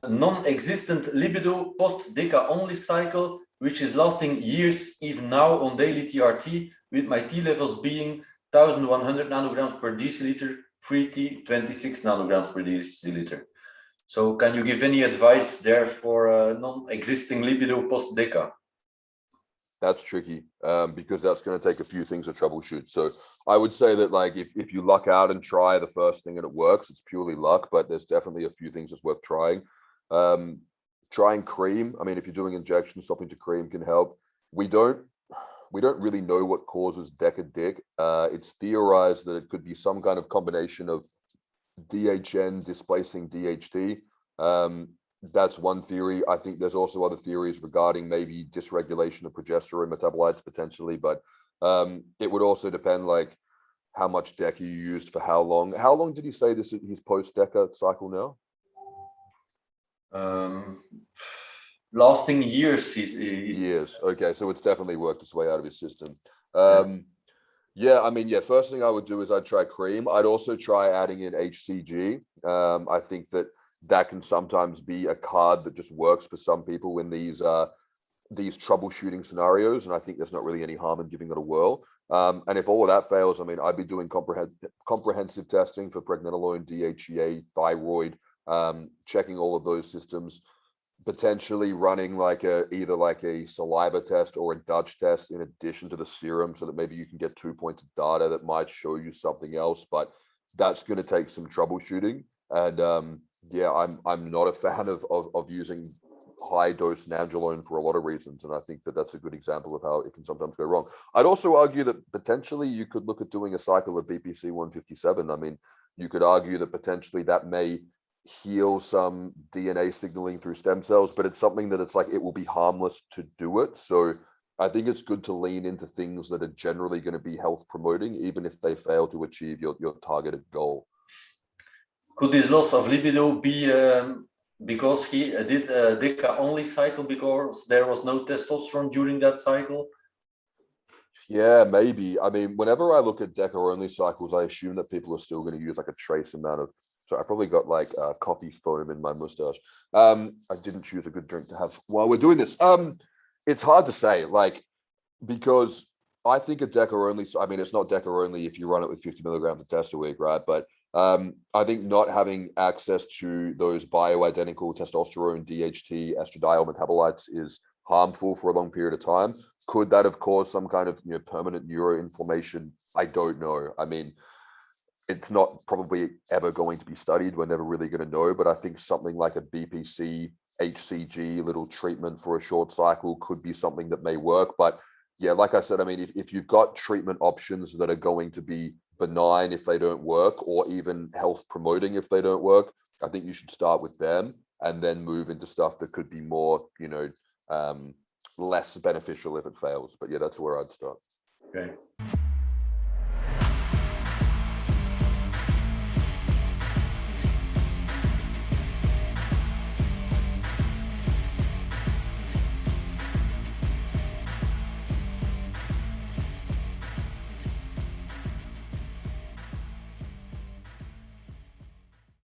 non-existent libido post-Deca only cycle, which is lasting years even now on daily TRT, with my T levels being 1100 nanograms per deciliter, free T 26 nanograms per deciliter. So can you give any advice there for non-existing libido post-Deca? That's tricky because that's going to take a few things to troubleshoot. So I would say that like if you luck out and try the first thing and it works, it's purely luck, but there's definitely a few things that's worth trying. Trying cream. I mean, if you're doing injections, stopping to cream can help. We don't really know what causes Deca Dic. It's theorized that it could be some kind of combination of DHN displacing DHT. That's one theory. I think there's also other theories regarding maybe dysregulation of progesterone metabolites potentially, but it would also depend like how much Deca you used for how long. How long did he say this is his post-Deca cycle now? Lasting years. Years. Okay, so it's definitely worked its way out of his system. Yeah, I mean, yeah, first thing I would do is I'd try cream. I'd also try adding in HCG. I think that can sometimes be a card that just works for some people in these troubleshooting scenarios, and I think there's not really any harm in giving it a whirl. And if all of that fails, I mean, I'd be doing comprehensive testing for pregnenolone, DHEA, thyroid, checking all of those systems, potentially running like either like a saliva test or a Dutch test in addition to the serum, so that maybe you can get 2 points of data that might show you something else. But that's going to take some troubleshooting, and yeah, I'm not a fan of using high dose nandrolone for a lot of reasons, and I think that's a good example of how it can sometimes go wrong. I'd also argue that potentially you could look at doing a cycle of BPC 157. I mean, you could argue that potentially that may heal some DNA signaling through stem cells, but it's something that it's like it will be harmless to do it. So I think it's good to lean into things that are generally going to be health promoting, even if they fail to achieve your targeted goal. Could this loss of libido be because he did a Deca only cycle because there was no testosterone during that cycle? Yeah, maybe. I mean, whenever I look at Deca only cycles, I assume that people are still going to use like a trace amount of. So I probably got like coffee foam in my mustache. I didn't choose a good drink to have while we're doing this. It's hard to say, like, because I think a Deca only. I mean, it's not Deca only if you run it with 50 milligrams of test a week, right? But I think not having access to those bioidentical testosterone, DHT, estradiol metabolites is harmful for a long period of time. Could that have caused some kind of permanent neuroinflammation? I don't know. I mean, it's not probably ever going to be studied. We're never really going to know. But I think something like a BPC, HCG, little treatment for a short cycle could be something that may work. But yeah, like I said, I mean, if you've got treatment options that are going to be benign if they don't work, or even health promoting if they don't work, I think you should start with them and then move into stuff that could be more, less beneficial if it fails. But yeah, that's where I'd start. Okay.